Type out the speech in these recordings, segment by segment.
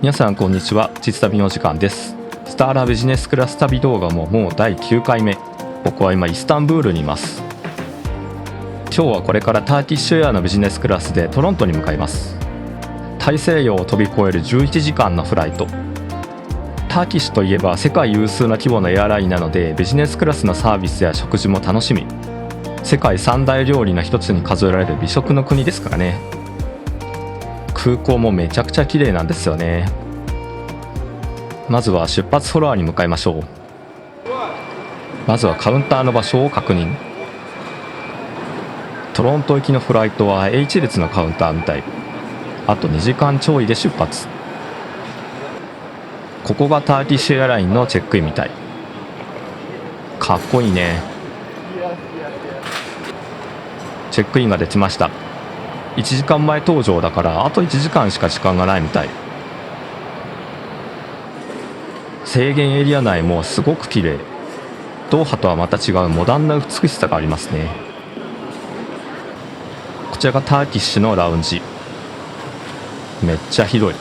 皆さんこんにちは。実旅の時間です。スターラビジネスクラス旅動画ももう第9回目。僕は今イスタンブールにいます。今日はこれからターキッシュエアのビジネスクラスでトロントに向かいます。大西洋を飛び越える11時間のフライト。ターキッシュといえば世界有数な規模のエアラインなので、ビジネスクラスのサービスや食事も楽しみ。世界三大料理の一つに数えられる美食の国ですからね。空港もめちゃくちゃ綺麗なんですよね。まずは出発フロアに向かいましょう。まずはカウンターの場所を確認。トロント行きのフライトは H 列のカウンターみたい。あと2時間ちょいで出発。ここがターキッシュエアラインのチェックインみたい。かっこいいね。チェックインができました。1時間前搭乗だからあと1時間しか時間がないみたい。制限エリア内もすごく綺麗。ドーハとはまた違うモダンな美しさがありますね。こちらがターキッシュのラウンジ。めっちゃ広い。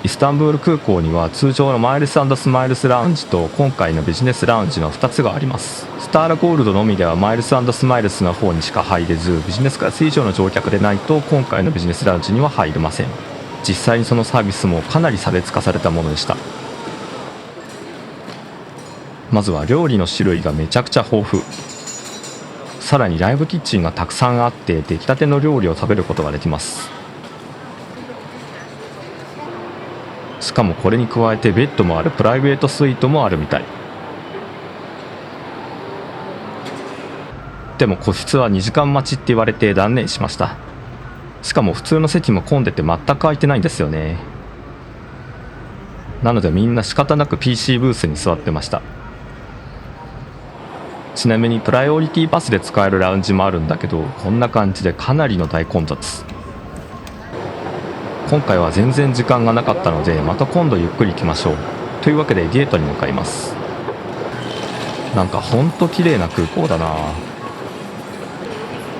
イスタンブール空港には通常のマイルス&スマイルスラウンジと今回のビジネスラウンジの2つがあります。スターラゴールドのみではマイルス&スマイルスの方にしか入れず、ビジネスクラス以上の乗客でないと今回のビジネスラウンジには入れません。実際にそのサービスもかなり差別化されたものでした。まずは料理の種類がめちゃくちゃ豊富。さらにライブキッチンがたくさんあって出来たての料理を食べることができます。しかもこれに加えてベッドもあるプライベートスイートもあるみたい。でも個室は2時間待ちって言われて断念しました。しかも普通の席も混んでて全く空いてないんですよね。なのでみんな仕方なく PC ブースに座ってました。ちなみにプライオリティパスで使えるラウンジもあるんだけど、こんな感じでかなりの大混雑。今回は全然時間がなかったので、また今度ゆっくり行きましょう。というわけでゲートに向かいます。なんかほんと綺麗な空港だな。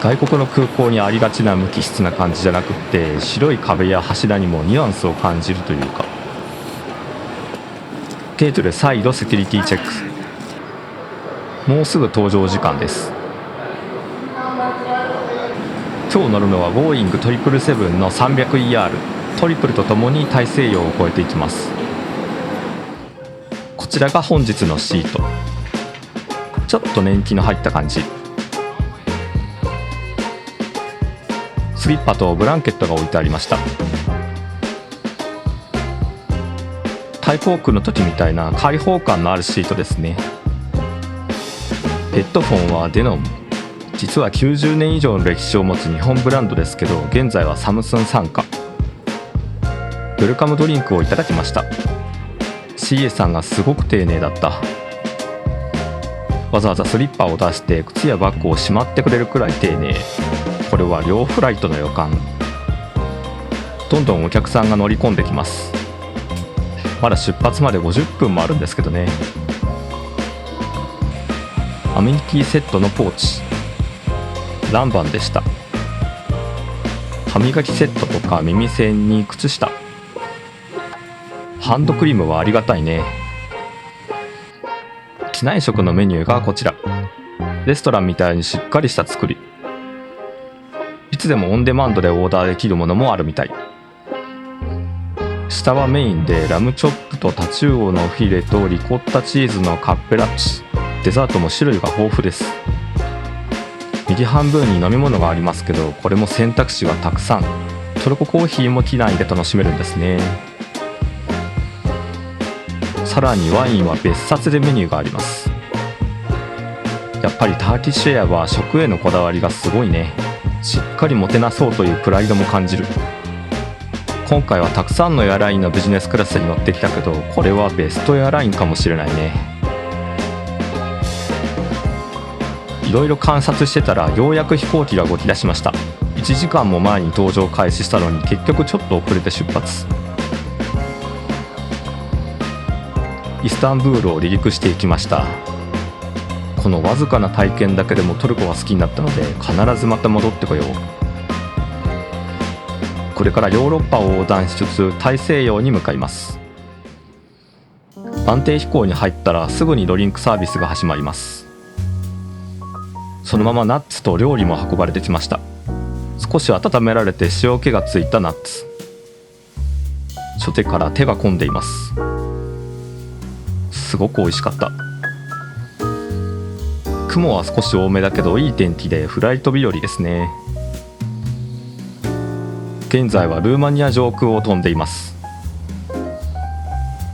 外国の空港にありがちな無機質な感じじゃなくって、白い壁や柱にもニュアンスを感じるというか。ゲートで再度セキュリティチェック。もうすぐ搭乗時間です。今日乗るのはボーイング777の 300ER。トリプルとともに大西洋を越えていきます。こちらが本日のシート。ちょっと年季の入った感じ。スリッパとブランケットが置いてありました。タイ航空の時みたいな開放感のあるシートですね。ヘッドフォンはデノン。実は90年以上の歴史を持つ日本ブランドですけど、現在はサムスン傘下。ウェルカムドリンクをいただきました。 CA さんがすごく丁寧だった。わざわざスリッパを出して靴やバッグをしまってくれるくらい丁寧。これは両フライトの予感。どんどんお客さんが乗り込んできます。まだ出発まで50分もあるんですけどね。アメニティセットのポーチ、ランバンでした。歯磨きセットとか耳栓に靴下、ハンドクリームはありがたいね。機内食のメニューがこちら。レストランみたいにしっかりした作り。いつでもオンデマンドでオーダーできるものもあるみたい。下はメインでラムチョップとタチウオのフィレとリコッタチーズのカッペラッチ。デザートも種類が豊富です。右半分に飲み物がありますけど、これも選択肢がたくさん。トルココーヒーも機内で楽しめるんですね。さらにワインは別冊でメニューがあります。やっぱりターキッシュエアは食へのこだわりがすごいね。しっかりもてなそうというプライドも感じる。今回はたくさんのエアラインのビジネスクラスに乗ってきたけど、これはベストエアラインかもしれないね。いろいろ観察してたらようやく飛行機が動き出しました。1時間も前に搭乗開始したのに結局ちょっと遅れて出発。イスタンブールを離陸していきました。このわずかな体験だけでもトルコが好きになったので、必ずまた戻ってこよう。これからヨーロッパを横断しつつ大西洋に向かいます。安定飛行に入ったらすぐにドリンクサービスが始まります。そのままナッツと料理も運ばれてきました。少し温められて塩気がついたナッツ、初手から手が込んでいます。すごく美味しかった。雲は少し多めだけどいい天気でフライト日和ですね。現在はルーマニア上空を飛んでいます。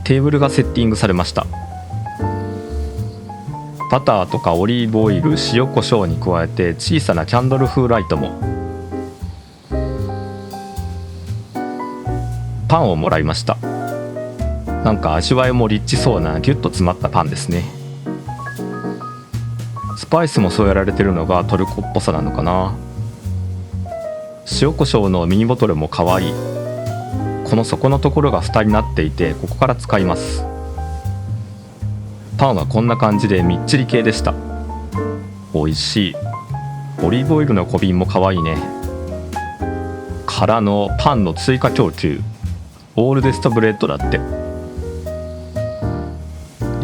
テーブルがセッティングされました。バターとかオリーブオイル、塩コショウに加えて小さなキャンドル風ライトも。パンをもらいました。なんか味わいもリッチそうなギュッと詰まったパンですね。スパイスも添えられてるのがトルコっぽさなのかな。塩コショウのミニボトルも可愛い。この底のところが蓋になっていて、ここから使います。パンはこんな感じでみっちり系でした。美味しい。オリーブオイルの小瓶も可愛いね。からのパンの追加供給、オールデストブレッドだって。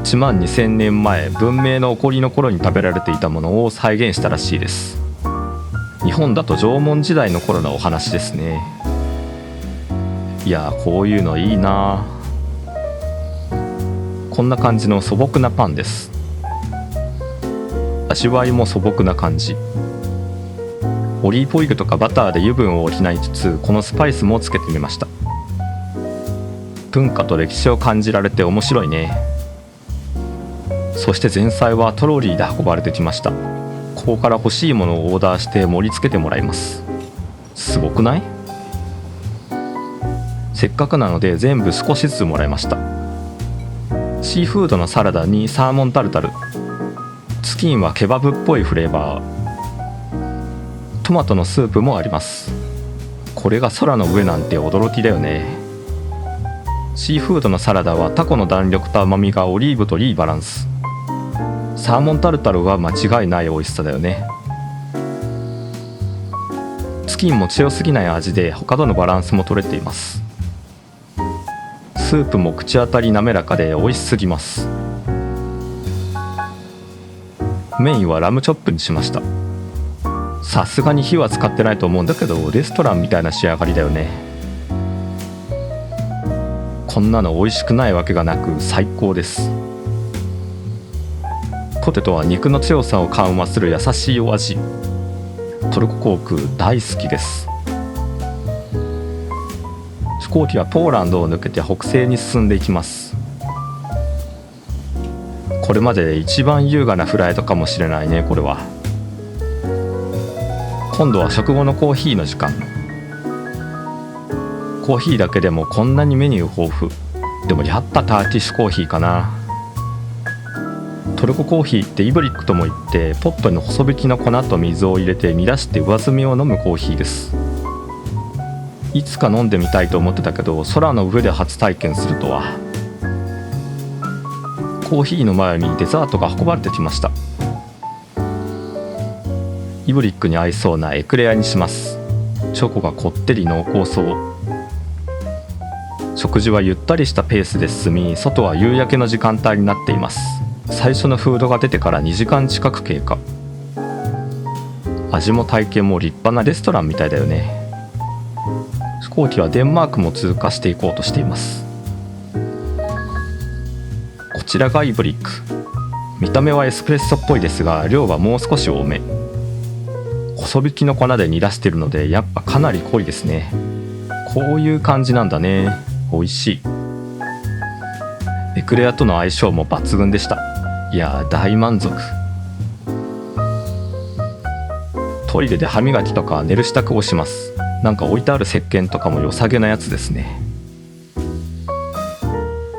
1万2000年前、文明の起こりの頃に食べられていたものを再現したらしいです。日本だと縄文時代の頃のお話ですね。いやこういうのいいな。こんな感じの素朴なパンです。味わいも素朴な感じ。オリーブオイルとかバターで油分を補いつつ、このスパイスもつけてみました。文化と歴史を感じられて面白いね。そして前菜はトロリーで運ばれてきました。ここから欲しいものをオーダーして盛り付けてもらいます。すごくない？せっかくなので全部少しずつもらいました。シーフードのサラダにサーモンタルタル、チキンはケバブっぽいフレーバー、トマトのスープもあります。これが空の上なんて驚きだよね。シーフードのサラダはタコの弾力と甘みがオリーブといいバランス。サーモンタルタルは間違いない美味しさだよね。チキンも強すぎない味で他とのバランスも取れています。スープも口当たり滑らかで美味しすぎます。メインはラムチョップにしました。さすがに火は使ってないと思うんだけど、レストランみたいな仕上がりだよね。こんなの美味しくないわけがなく最高です。ポテトは肉の強さを緩和する優しいお味。トルコ航空大好きです。飛行機はポーランドを抜けて北西に進んでいきます。これまでで一番優雅なフライトかもしれないね。これは今度は食後のコーヒーの時間。コーヒーだけでもこんなにメニュー豊富。でもやっぱターキッシュコーヒーかな。トルココーヒーってイブリックとも言って、ポットに細引きの粉と水を入れて煮出して上澄みを飲むコーヒーです。いつか飲んでみたいと思ってたけど、空の上で初体験するとは。コーヒーの前にデザートが運ばれてきました。イブリックに合いそうなエクレアにします。チョコがこってり濃厚そう。食事はゆったりしたペースで進み、外は夕焼けの時間帯になっています。最初のフードが出てから2時間近く経過。味も体験も立派なレストランみたいだよね。飛行機はデンマークも通過していこうとしています。こちらがイブリック。見た目はエスプレッソっぽいですが、量はもう少し多め。細引きの粉で煮出しているので、やっぱかなり濃いですね。こういう感じなんだね。美味しい。エクレアとの相性も抜群でした。いや大満足。トイレで歯磨きとか寝る支度をします。なんか置いてある石鹸とかも良さげなやつですね。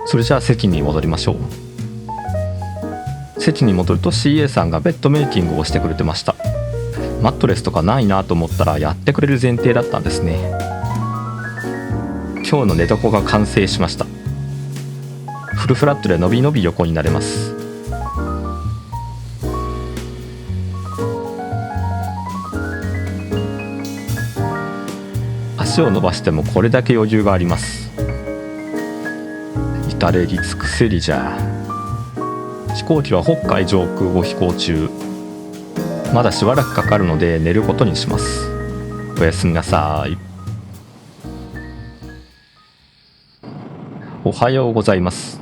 それじゃあ席に戻りましょう。席に戻ると CA さんがベッドメイキングをしてくれてました。マットレスとかないなと思ったらやってくれる前提だったんですね。今日の寝床が完成しました。フルフラットでのびのび横になれます。足足を伸ばしてもこれだけ余裕があります。至れり尽くせりじゃ。飛行機は北海上空を飛行中。まだしばらくかかるので寝ることにします。おやすみなさい。おはようございます。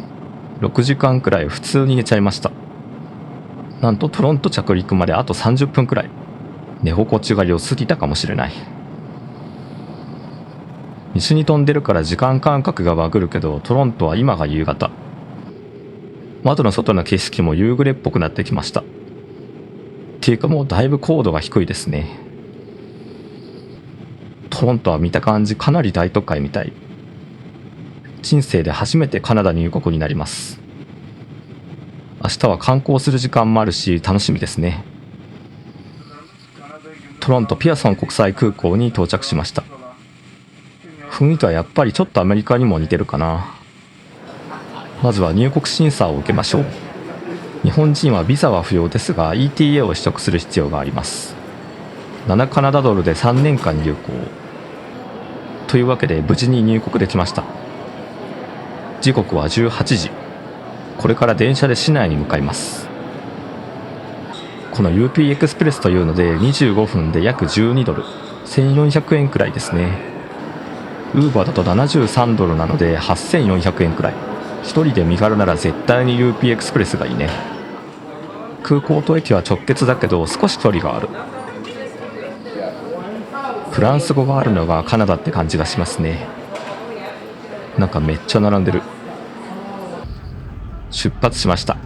6時間くらい普通に寝ちゃいました。なんとトロント着陸まであと30分くらい。寝心地が良すぎたかもしれない。西に飛んでるから時間感覚がバグるけど、トロントは今が夕方。窓の外の景色も夕暮れっぽくなってきました。っていうかもうだいぶ高度が低いですね。トロントは見た感じかなり大都会みたい。人生で初めてカナダ入国になります。明日は観光する時間もあるし楽しみですね。トロントピアソン国際空港に到着しました。雰囲気はやっぱりちょっとアメリカにも似てるかな。まずは入国審査を受けましょう。日本人はビザは不要ですが ETA を取得する必要があります。7カナダドルで3年間有効というわけで無事に入国できました。時刻は18時。これから電車で市内に向かいます。この UP エクスプレスというので25分で約12ドル、1400円くらいですね。ウーバーだと73ドルなので8400円くらい。一人で身軽なら絶対に UP エクスプレスがいいね。空港と駅は直結だけど少し距離がある。フランス語があるのがカナダって感じがしますね。なんかめっちゃ並んでる。出発しました。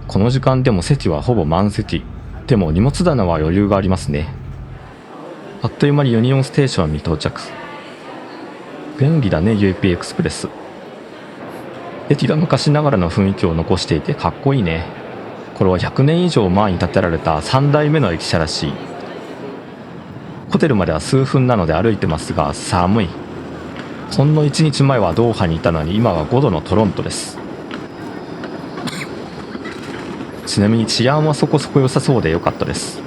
この時間でも席はほぼ満席。でも荷物棚は余裕がありますね。あっという間にユニオンステーションに到着。便利だね UP エクスプレス。駅が昔ながらの雰囲気を残していてかっこいいね。これは100年以上前に建てられた3代目の駅舎らしい。ホテルまでは数分なので歩いてますが寒い。ほんの1日前はドーハにいたのに今は5度のトロントです。ちなみに治安はそこそこ良さそうで良かったです。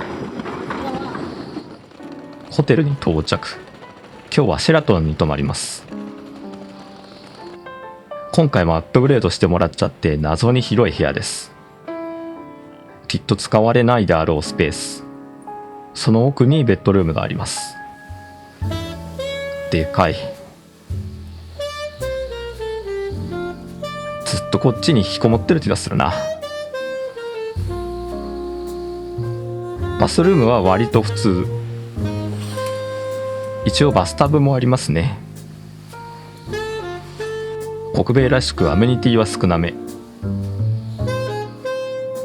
ホテルに到着。今日はシェラトンに泊まります。今回もアップグレードしてもらっちゃって謎に広い部屋です。きっと使われないであろうスペース。その奥にベッドルームがあります。でかい。ずっとこっちに引きこもってる気がするな。バスルームは割と普通。一応バスタブもありますね。北米らしくアメニティは少なめ。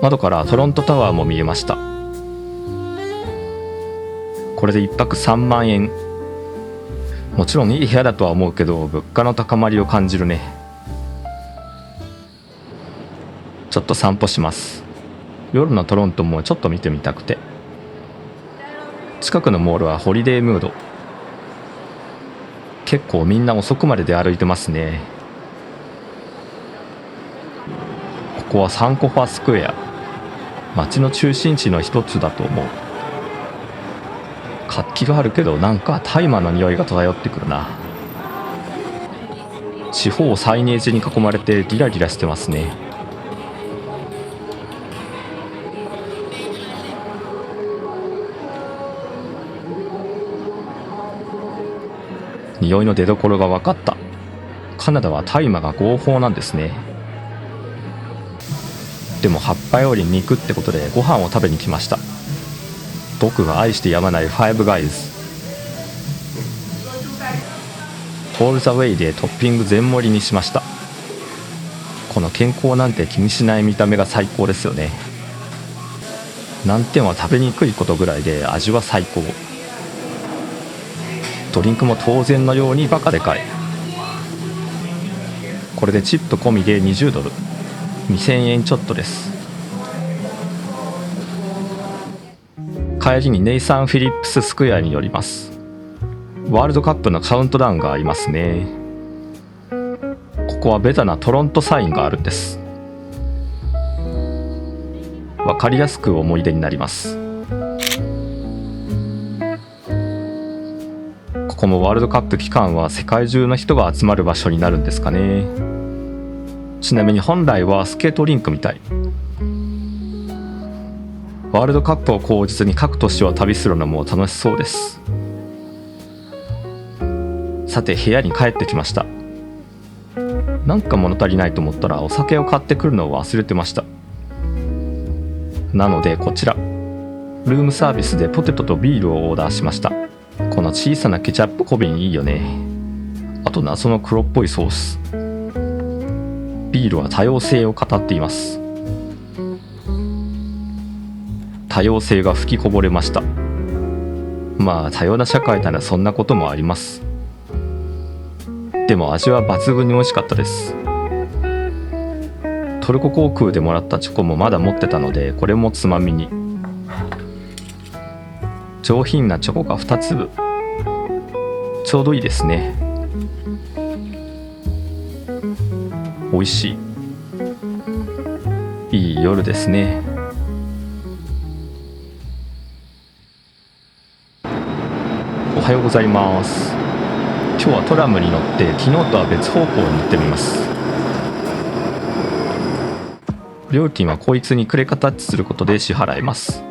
窓からトロントタワーも見えました。これで1泊3万円。もちろんいい部屋だとは思うけど物価の高まりを感じるね。ちょっと散歩します。夜のトロントもちょっと見てみたくて。近くのモールはホリデームード。結構みんな遅くまで出歩いてますね。ここはサンコファスクエア。街の中心地の一つだと思う。活気があるけどなんか大麻の匂いが漂ってくるな。四方サイネージに囲まれてギラギラしてますね。匂いの出所が分かった。カナダは大麻が合法なんですね。でも葉っぱより肉ってことでご飯を食べに来ました。僕が愛してやまないファイブガイズ。オールザウェイでトッピング全盛りにしました。この健康なんて気にしない見た目が最高ですよね。難点は食べにくいことぐらいで味は最高。ドリンクも当然のようにバカでかい。これでチップ込みで20ドル、2000円ちょっとです。帰りにネイサン・フィリップススクエアに寄ります。ワールドカップのカウントダウンがありますね。ここはベタなトロントサインがあるんです。わかりやすく思い出になります。ここのワールドカップ期間は世界中の人が集まる場所になるんですかね。ちなみに本来はスケートリンクみたい。ワールドカップを口実に各都市を旅するのも楽しそうです。さて部屋に帰ってきました。なんか物足りないと思ったらお酒を買ってくるのを忘れてました。なのでこちらルームサービスでポテトとビールをオーダーしました。この小さなケチャップ小瓶いいよね。あと謎の黒っぽいソース。ビールは多様性を語っています。多様性が吹きこぼれました。まあ多様な社会ならそんなこともあります。でも味は抜群に美味しかったです。トルコ航空でもらったチョコもまだ持ってたのでこれもつまみに。上品なチョコが2粒、ちょうどいいですね。美味しい。いい夜ですね。おはようございます。今日はトラムに乗って昨日とは別方向に行ってみます。料金はこいつにクレカタッチすることで支払います。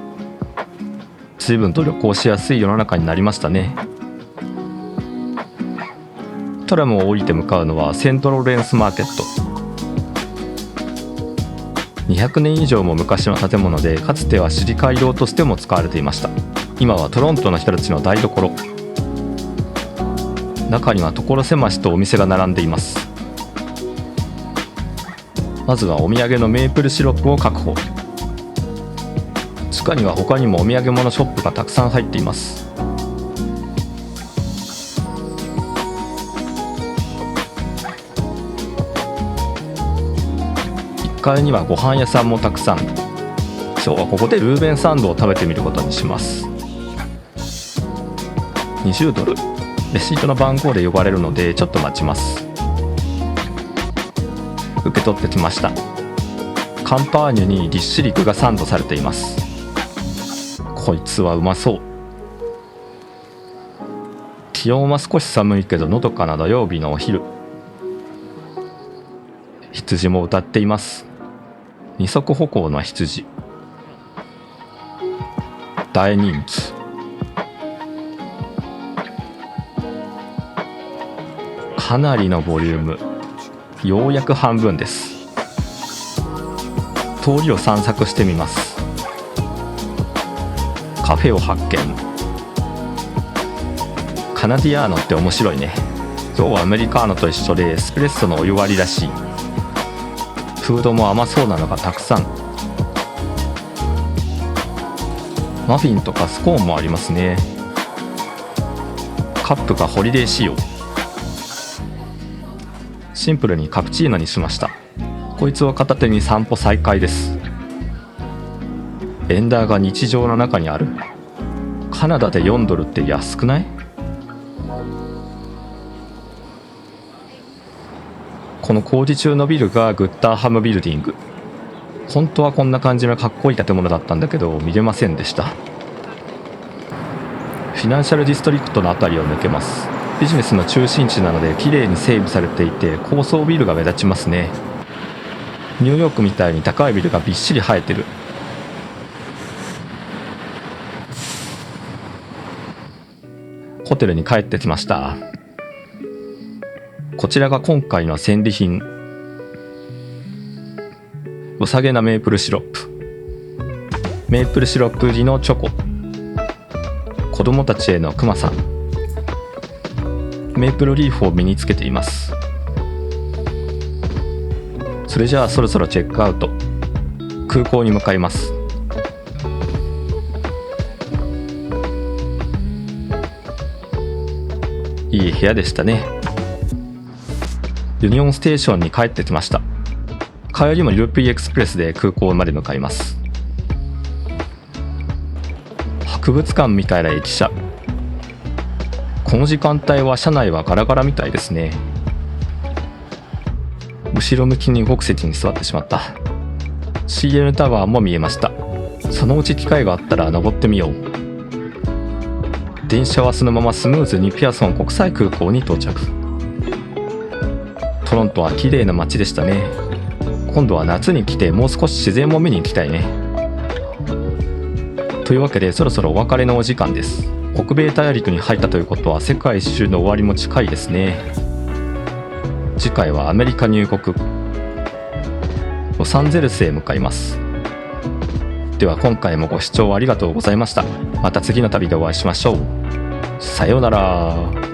随分と旅行しやすい世の中になりましたね。トラムを降りて向かうのはセントロレンスマーケット。200年以上も昔の建物でかつては市議会堂としても使われていました。今はトロントの人たちの台所。中には所狭しとお店が並んでいます。まずはお土産のメープルシロップを確保。地下には他にもお土産物ショップがたくさん入っています。1階にはご飯屋さんもたくさん。今日はここでルーベンサンドを食べてみることにします。20ドル。レシートの番号で呼ばれるのでちょっと待ちます。受け取ってきました。カンパーニュにぎっしり具がサンドされています。こいつはうまそう。気温は少し寒いけどのどかな土曜日のお昼。羊も歌っています。二足歩行の羊。大人気。かなりのボリューム。ようやく半分です。通りを散策してみます。カフェを発見。カナディアーノって面白いね。今日はアメリカーノと一緒でエスプレッソのお湯割りらしい。フードも甘そうなのがたくさん。マフィンとかスコーンもありますね。カップがホリデー仕様。シンプルにカプチーノにしました。こいつを片手に散歩再開です。エンダーが日常の中にある。カナダで4ドルって安くない？この工事中のビルがグッターハムビルディング。本当はこんな感じのかっこいい建物だったんだけど見れませんでした。フィナンシャルディストリクトのあたりを抜けます。ビジネスの中心地なので綺麗に整備されていて高層ビルが目立ちますね。ニューヨークみたいに高いビルがびっしり生えてる。ホテルに帰ってきました。こちらが今回の戦利品。良さげなメープルシロップ。メープルシロップ入りのチョコ。子供たちへのクマさん。メープルリーフを身につけています。それじゃあそろそろチェックアウト。空港に向かいます。いい部屋でしたね。ユニオンステーションに帰ってきました。帰りもユーピーエクスプレスで空港まで向かいます。博物館みたいな駅舎。この時間帯は車内はガラガラみたいですね。後ろ向きに動く席に座ってしまった。 CN タワーも見えました。そのうち機会があったら登ってみよう。電車はそのままスムーズにピアソン国際空港に到着。トロントは綺麗な街でしたね。今度は夏に来てもう少し自然も見に行きたいね。というわけでそろそろお別れのお時間です。北米大陸に入ったということは世界一周の終わりも近いですね。次回はアメリカ入国、ロサンゼルスへ向かいます。では今回もご視聴ありがとうございました。また次の旅でお会いしましょう。さようなら。